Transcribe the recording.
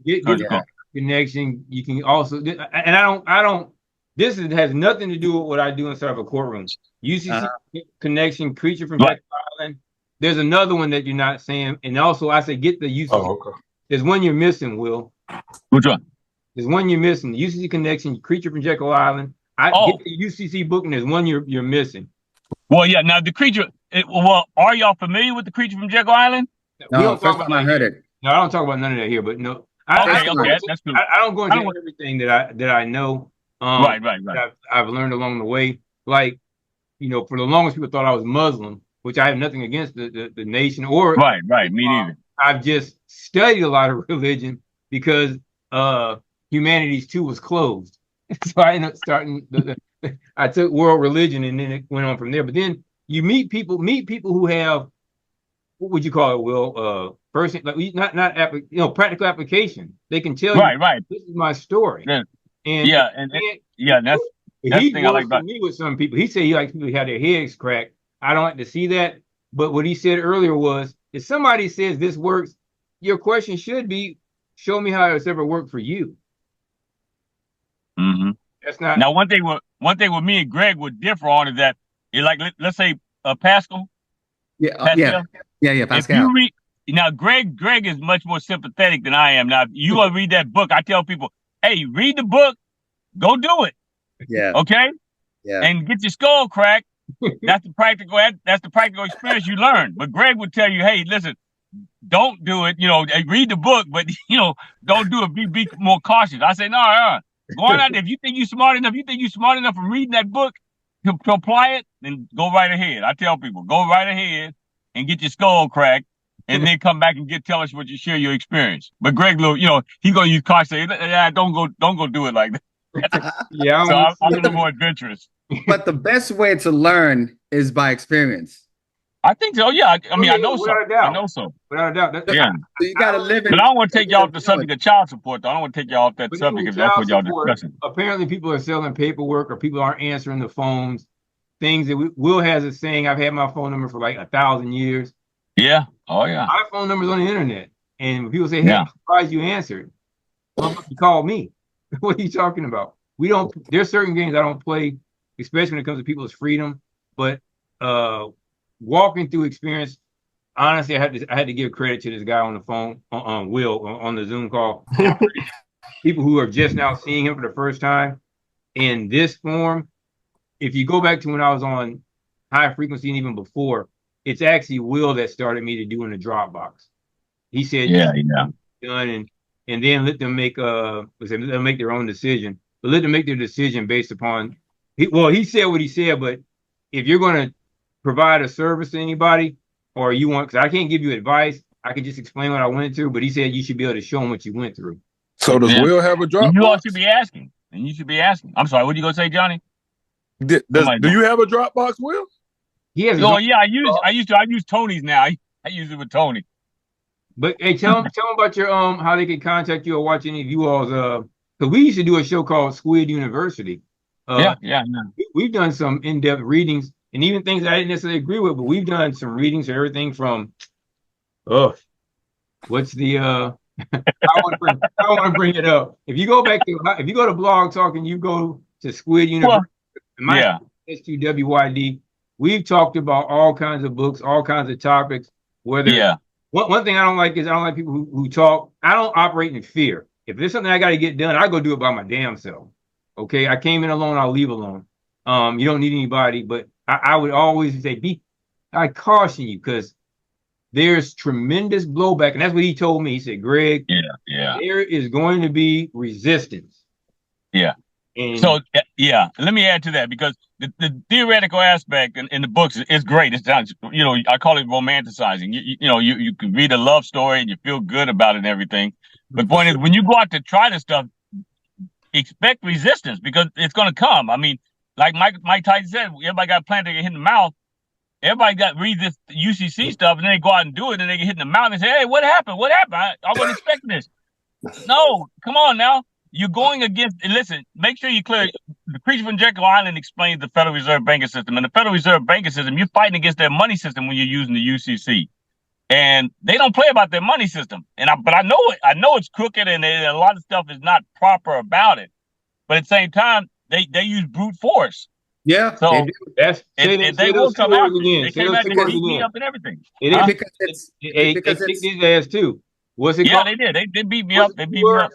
get the connection. You can also, and I don't. Has nothing to do with what I do inside of a courtroom. UCC connection, creature from Jekyll Island. There's another one that you're not saying, and also I say get the UCC. Oh, okay. There's one you're missing, Will. Which one? There's one you're missing. The UCC connection, creature from Jekyll Island. Get the UCC book, and there's one you're missing. Well, yeah. Now the creature. Are y'all familiar with the creature from Jekyll Island? No, first time I heard it. No, I don't talk about none of that here. But no, that's good. I don't go into everything that I know. Right. I've learned along the way. Like, for the longest, people thought I was Muslim, which I have nothing against the nation or right. Me neither. I've just studied a lot of religion because humanities too was closed, so I ended up starting. I took world religion, and then it went on from there. But then you meet people who have, what would you call it, Will? Person, like not practical application. They can tell you, right. This is my story. Yeah. That's the thing I like about me with some people. He said he likes people who have their heads cracked. I don't like to see that. But what he said earlier was, if somebody says this works, your question should be, show me how it's ever worked for you. Mm-hmm. That's not. Now, one thing with me and Greg would differ on is that, like, let's say Pascal. Pascal. If you read, now Greg is much more sympathetic than I am. Now, if you want to read that book, I tell people, hey, read the book, go do it. Yeah. Okay. Yeah. And get your skull cracked. That's the practical experience you learn. But Greg would tell you, hey, listen, don't do it. Read the book, but don't do it. Be more cautious. I say, no. Go on out there. If you think you're smart enough from reading that book to apply it, then go right ahead. I tell people, go right ahead and get your skull cracked, and then come back and tell us what you share your experience. But Greg, he's gonna use caution. Yeah, don't go do it like that. Yeah, so I'm a little more adventurous. But the best way to learn is by experience. I think so. Yeah, I mean, I know so. I know so. Without a doubt. Yeah. So you got to live in. But I don't want to take y'all off the subject of child support, though. I don't want to take y'all off that subject if that's what y'all discussing. Apparently, people are selling paperwork, or people aren't answering the phones. Things that Will has a saying. I've had my phone number for like 1,000 years. Yeah. Oh yeah. My phone number's on the internet, and when people say, "Hey, I'm surprised you answered," well, you called me. What are you talking about? There's certain games I don't play, especially when it comes to people's freedom. But walking through experience, honestly, I had to give credit to this guy on the phone, on Will, on the Zoom call. People who are just now seeing him for the first time in this form. If you go back to when I was on high frequency and even before, it's actually Will that started me to doing the Dropbox. He said, done, and then let them make their own decision, but let them make their decision based upon. He said what he said, but if you're going to provide a service to anybody, or you want, because I can't give you advice, I can just explain what I went through. But he said you should be able to show them what you went through. So does Will have a Dropbox? You all should be asking, and you should be asking. I'm sorry, what you gonna say, Johnny? Do you have a Dropbox, Will? He has. Oh yeah, I use Tony's now. I use it with Tony. But hey, tell them about your how they can contact you or watch any of you all's because we used to do a show called Squid University. We've done some in-depth readings and even things I didn't necessarily agree with, but we've done some readings of everything from what's the I want to bring it up. If you go to Blog Talk and you go to Squid University, SQWYD, we've talked about all kinds of books, all kinds of topics. One thing I don't like is I don't like people who talk. I don't operate in fear. If there's something I got to get done, I go do it by my damn self. Okay, I came in alone, I'll leave alone. You don't need anybody, but I would always say, I caution you, because there's tremendous blowback, and that's what he told me. He said, Greg, there is going to be resistance. Yeah. So let me add to that, because the theoretical aspect in the books is great. It sounds, I call it romanticizing. You can read a love story and you feel good about it and everything. But the point is, when you go out to try this stuff, expect resistance, because it's going to come. I mean, like Mike Tyson said, everybody got planted to get hit in the mouth. Everybody read this UCC stuff, and then they go out and do it, and they get hit in the mouth and say, hey, what happened? What happened? I wasn't expecting this. No, come on now. You're going against, listen, make sure you clear. The creature from Jekyll Island explains the Federal Reserve banking system. And the Federal Reserve banking system, you're fighting against their money system when you're using the UCC. and they don't play about their money system. But I know it. I know it's crooked, and a lot of stuff is not proper about it. But at the same time, they use brute force. Yeah. So they will come out again. They came out and beat me up and everything. It is because it's his ass too. What's it called? Yeah, they did. They beat me up. They beat me up.